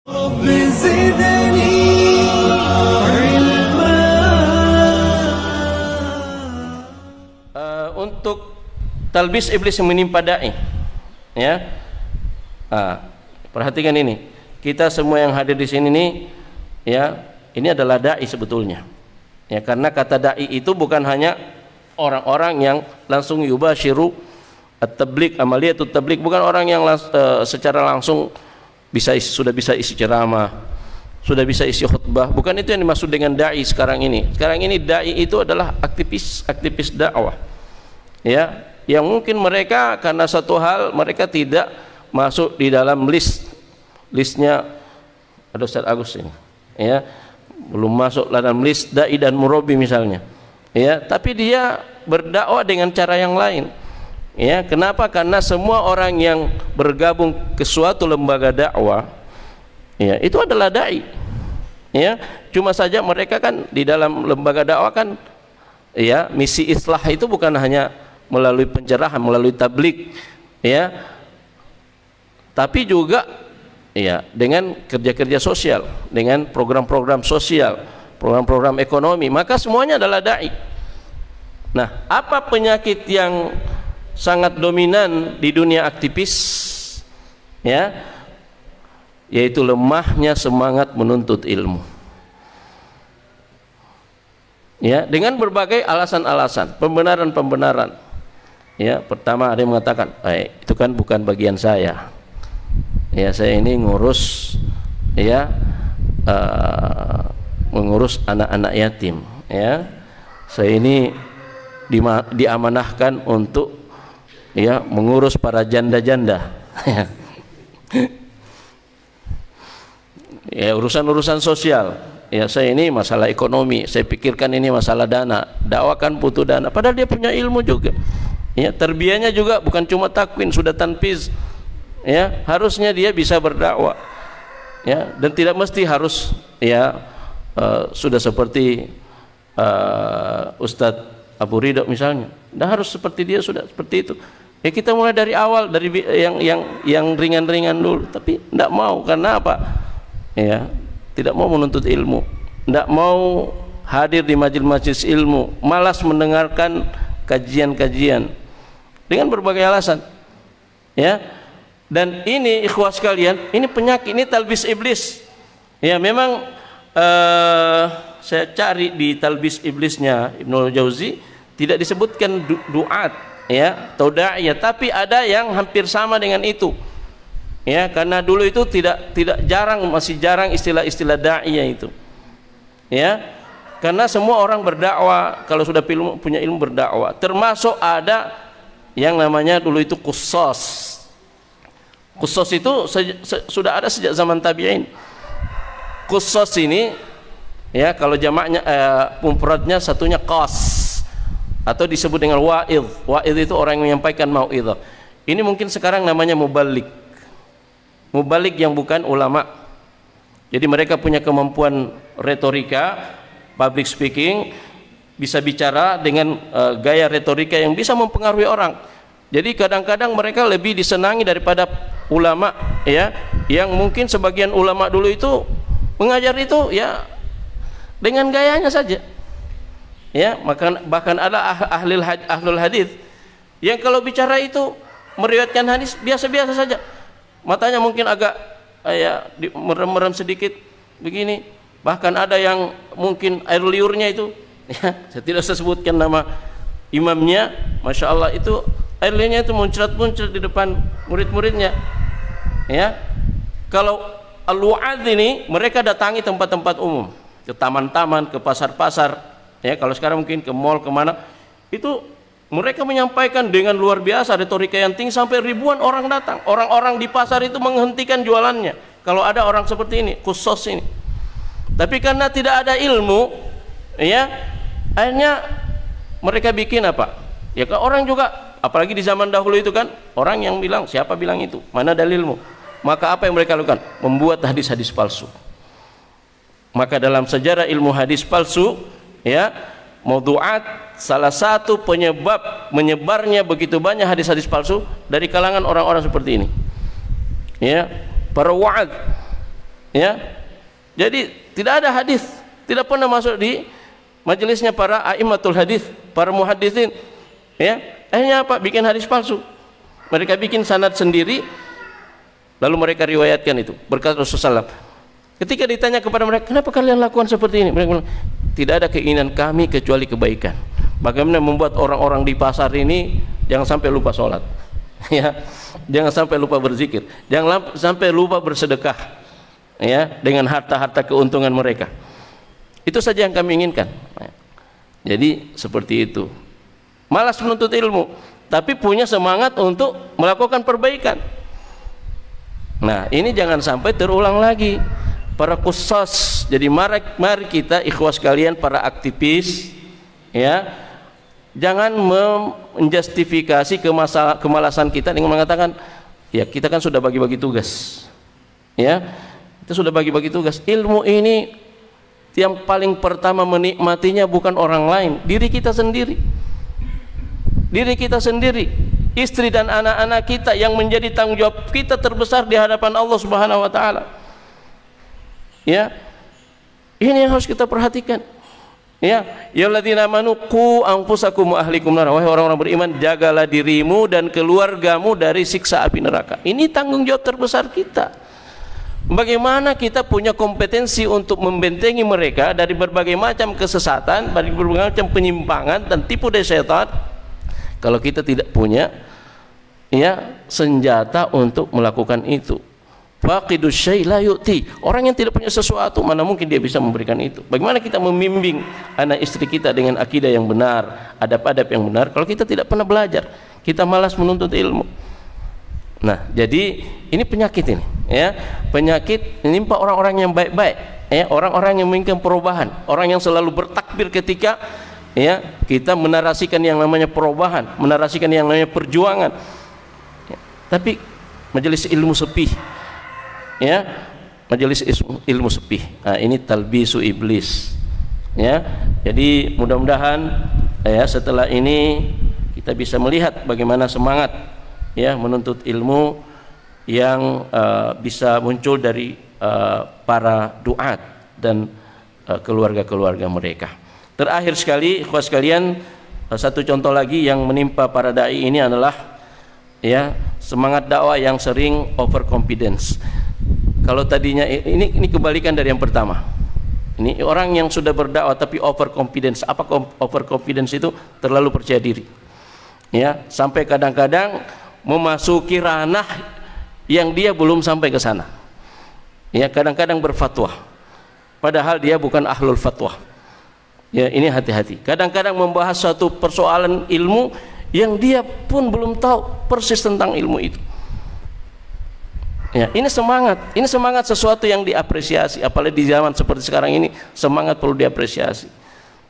رب زدني علما. Untuk talbis iblis yang menimpa dai, ya, perhatikan ini, kita semua yang hadir di sini nih, ya, ini adalah dai sebetulnya, ya, karena kata dai itu bukan hanya orang-orang yang langsung yubashiru at-tabligh, amaliyatut tabligh, bukan orang yang secara langsung sudah bisa isi ceramah, sudah bisa isi khutbah, bukan itu yang dimaksud dengan dai sekarang ini. Sekarang ini dai itu adalah aktivis dakwah, ya, yang mungkin mereka karena satu hal mereka tidak masuk di dalam listnya ada Ustaz Agus ini, ya, belum masuk dalam list dai dan murabi misalnya, ya, tapi dia berdakwah dengan cara yang lain. Ya, kenapa? Karena semua orang yang bergabung ke suatu lembaga dakwah, ya, itu adalah dai. Ya, cuma saja mereka kan di dalam lembaga dakwah kan, ya, misi islah itu bukan hanya melalui pencerahan, melalui tabligh, ya, tapi juga, ya, dengan kerja-kerja sosial, dengan program-program sosial, program-program ekonomi, maka semuanya adalah dai. Nah, apa penyakit yang sangat dominan di dunia aktivis, ya, yaitu lemahnya semangat menuntut ilmu, ya, dengan berbagai alasan-alasan, pembenaran-pembenaran, ya. Pertama ada yang mengatakan, itu kan bukan bagian saya, ya, saya ini ngurus, ya, mengurus anak-anak yatim, ya, saya ini diamanahkan untuk, ya, mengurus para janda-janda. Ya, urusan-urusan sosial, ya, saya ini masalah ekonomi, saya pikirkan ini masalah dana, dakwakan butuh dana, padahal dia punya ilmu juga, ya, tarbiyahnya juga bukan cuma takwin, sudah tanfiz, ya, harusnya dia bisa berdakwah, ya, dan tidak mesti harus, ya, sudah seperti Ustadz Abu Ridho misalnya, tidak harus seperti dia, sudah seperti itu. Ya, kita mulai dari awal, dari yang ringan-ringan dulu, tapi tidak mau. Karena apa? Ya, tidak mau menuntut ilmu, tidak mau hadir di majelis-majelis ilmu, malas mendengarkan kajian-kajian dengan berbagai alasan, ya. Dan ini ikhwah sekalian, ini penyakit, ini talbis iblis, ya. Memang saya cari di talbis iblisnya Ibnul Jauzi tidak disebutkan duat, ya, atau da'iyah, tapi ada yang hampir sama dengan itu, ya, karena dulu itu masih jarang istilah-istilah da'iyah itu, ya, karena semua orang berdakwah kalau sudah punya ilmu berdakwah, termasuk ada yang namanya dulu itu qussos. Qussos itu sudah ada sejak zaman tabi'in. Qussos ini, ya, kalau jamaknya mufradnya satunya qas, atau disebut dengan wa'idh. Wa'idh itu orang yang menyampaikan mau'idhah. Ini mungkin sekarang namanya mubalik. Mubalik yang bukan ulama. Jadi mereka punya kemampuan retorika, public speaking, bisa bicara dengan gaya retorika yang bisa mempengaruhi orang. Jadi kadang-kadang mereka lebih disenangi daripada ulama, ya, yang mungkin sebagian ulama dulu itu mengajar itu, ya, dengan gayanya saja, ya. Bahkan ada ahlul hadis yang kalau bicara itu meriwayatkan hadis biasa-biasa saja, matanya mungkin agak, ya, merem-merem sedikit begini, bahkan ada yang mungkin air liurnya itu, ya, saya tidak sebutkan nama imamnya, masya Allah, itu air liurnya itu muncrat-muncrat di depan murid-muridnya, ya. Kalau al-wa'adz ini mereka datangi tempat-tempat umum, ke taman-taman, ke pasar-pasar, ya, kalau sekarang mungkin ke mall, kemana, itu mereka menyampaikan dengan luar biasa retorika yang tinggi sampai ribuan orang datang. Orang-orang di pasar itu menghentikan jualannya kalau ada orang seperti ini, khusus ini. Tapi karena tidak ada ilmu, ya, akhirnya mereka bikin apa? Ya, kan orang juga, apalagi di zaman dahulu itu kan, orang yang bilang, siapa bilang itu? Mana dalilmu? Maka apa yang mereka lakukan? Membuat hadis-hadis palsu. Maka dalam sejarah ilmu hadis palsu, ya, maudhu'at, salah satu penyebab menyebarnya begitu banyak hadis-hadis palsu dari kalangan orang-orang seperti ini, ya, para wa'ad, Ya. Jadi tidak ada hadis, tidak pernah masuk di majelisnya para a'immatul hadis, para muhaddisin. Ya. Akhirnya apa? Bikin hadis palsu. Mereka bikin sanad sendiri, lalu mereka riwayatkan itu. Berkata Rasulullah SAW, ketika ditanya kepada mereka, kenapa kalian lakukan seperti ini? Mereka bilang, tidak ada keinginan kami kecuali kebaikan. Bagaimana membuat orang-orang di pasar ini jangan sampai lupa sholat, ya, jangan sampai lupa berzikir, jangan sampai lupa bersedekah, ya, dengan harta-harta keuntungan mereka. Itu saja yang kami inginkan. Jadi seperti itu. Malas menuntut ilmu, tapi punya semangat untuk melakukan perbaikan. Nah, ini jangan sampai terulang lagi. Para kusas, jadi mari kita ikhwas kalian, para aktivis, ya, jangan menjustifikasi kemalasan kita dengan mengatakan, ya kita kan sudah bagi-bagi tugas, ya, kita sudah bagi-bagi tugas. Ilmu ini yang paling pertama menikmatinya bukan orang lain, diri kita sendiri, diri kita sendiri, istri dan anak-anak kita yang menjadi tanggung jawab kita terbesar di hadapan Allah Subhanahu wa taala. Ya, ini yang harus kita perhatikan. Ya, ya alladzina amanu qu anfusakum wa ahlikum nar. Wahai orang-orang beriman, jagalah dirimu dan keluargamu dari siksa api neraka. Ini tanggung jawab terbesar kita. Bagaimana kita punya kompetensi untuk membentengi mereka dari berbagai macam kesesatan, dari berbagai macam penyimpangan dan tipu daya setan, kalau kita tidak punya, ya, senjata untuk melakukan itu. Faqidus syai' la yu'ti. Orang yang tidak punya sesuatu, mana mungkin dia bisa memberikan itu. Bagaimana kita membimbing anak istri kita dengan akidah yang benar, adab-adab yang benar, kalau kita tidak pernah belajar, kita malas menuntut ilmu. Nah, jadi ini penyakit ini, ya, penyakit menimpa orang-orang yang baik-baik, ya, orang-orang yang menginginkan perubahan, orang yang selalu bertakbir ketika, ya, kita menarasikan yang namanya perubahan, menarasikan yang namanya perjuangan, ya, tapi majelis ilmu sepi, ya, majelis ilmu sepi. Nah, ini talbisu iblis, ya. Jadi mudah-mudahan, ya, setelah ini kita bisa melihat bagaimana semangat, ya, menuntut ilmu yang bisa muncul dari para duat dan keluarga-keluarga mereka. Terakhir sekali, ikhwas sekalian, satu contoh lagi yang menimpa para dai ini adalah, ya, semangat dakwah yang sering overconfidence. Kalau tadinya ini kebalikan dari yang pertama. Ini orang yang sudah berdakwah tapi overconfidence. Apa overconfidence itu? Terlalu percaya diri. Ya, sampai kadang-kadang memasuki ranah yang dia belum sampai ke sana. Ya, kadang-kadang berfatwa padahal dia bukan ahlul fatwa. Ya, ini hati-hati. Kadang-kadang membahas suatu persoalan ilmu yang dia pun belum tahu persis tentang ilmu itu. Ya, ini semangat sesuatu yang diapresiasi, apalagi di zaman seperti sekarang ini, semangat perlu diapresiasi.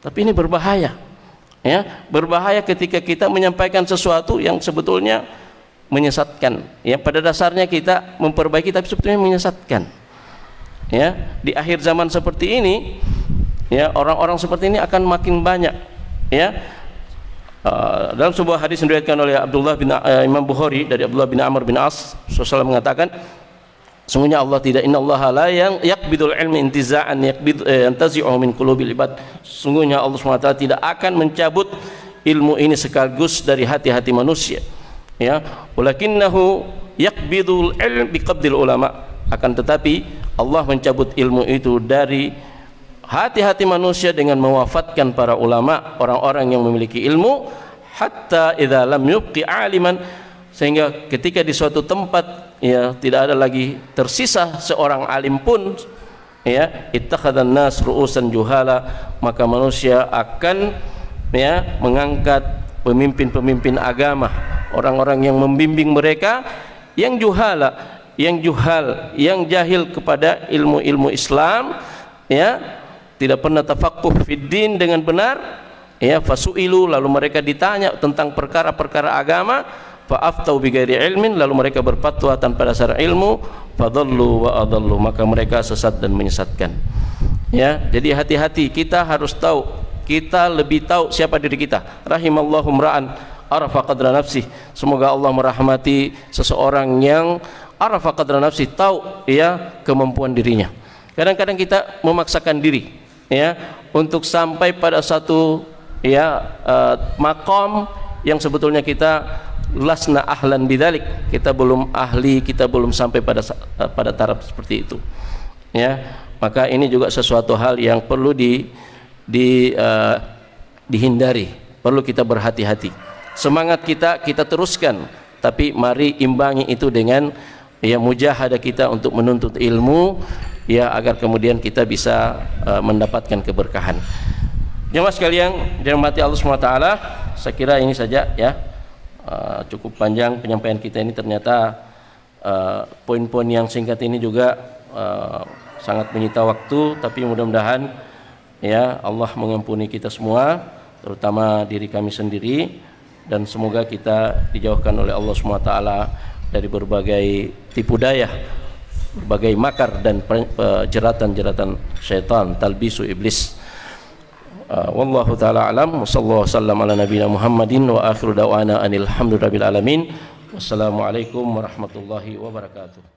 Tapi ini berbahaya. Ya, berbahaya ketika kita menyampaikan sesuatu yang sebetulnya menyesatkan. Ya, pada dasarnya kita memperbaiki tapi sebetulnya menyesatkan. Ya, di akhir zaman seperti ini, ya, orang-orang seperti ini akan makin banyak. Ya, dalam sebuah hadis yang diriwayatkan oleh Imam Bukhari dari Abdullah bin Amr bin As, Rasulullah mengatakan, sungguhnya Allah tidak, innallaha la yaqbidul ilmi intiza'an yantazi'u min qulubil ibad. Sungguhnya Allah SWT tidak akan mencabut ilmu ini sekaligus dari hati-hati manusia. Ya, walakinnahu yaqbidul ilm biqabdil ulama. Akan tetapi Allah mencabut ilmu itu dari hati-hati manusia dengan mewafatkan para ulama, orang-orang yang memiliki ilmu, hatta idza lam yubqi aliman, sehingga ketika di suatu tempat, ya, tidak ada lagi tersisa seorang alim pun, ya, ittakhadhan nas ru'usan juhala, maka manusia akan, ya, mengangkat pemimpin-pemimpin agama, orang-orang yang membimbing mereka yang juhala, yang juhal, yang jahil kepada ilmu-ilmu Islam, ya, tidak pernah tafaqquh fid din dengan benar, ya, fasu'ilu, lalu mereka ditanya tentang perkara-perkara agama, fa'aftau bighairi ilmin, lalu mereka berfatwa tanpa dasar ilmu, fadallu wa adallu, maka mereka sesat dan menyesatkan. Ya, jadi hati-hati, kita harus tahu, kita lebih tahu siapa diri kita. Rahimallahu mra'an arafa qadra nafsih. Semoga Allah merahmati seseorang yang arafa qadra nafsi, tahu ya kemampuan dirinya. Kadang-kadang kita memaksakan diri ya untuk sampai pada satu ya maqam yang sebetulnya kita lasna ahlan bidzalik, kita belum ahli, kita belum sampai pada taraf seperti itu ya. Maka ini juga sesuatu hal yang perlu dihindari, perlu kita berhati-hati. Semangat kita teruskan, tapi mari imbangi itu dengan ya mujahadah kita untuk menuntut ilmu ya, agar kemudian kita bisa mendapatkan keberkahan. Jemaah sekalian dirahmati Allah SWT, saya kira ini saja ya. Cukup panjang penyampaian kita ini, ternyata poin-poin yang singkat ini juga sangat menyita waktu, tapi mudah-mudahan ya Allah mengampuni kita semua, terutama diri kami sendiri, dan semoga kita dijauhkan oleh Allah SWT dari berbagai tipu daya, berbagai makar dan jeratan-jeratan syaitan, talbisu iblis. Wallahu taala alam, wa sallallahu wasallam ala nabiyina Muhammadin wa akhiru da'wana anil hamdulillahi rabbil alamin. Wassalamualaikum warahmatullahi wabarakatuh.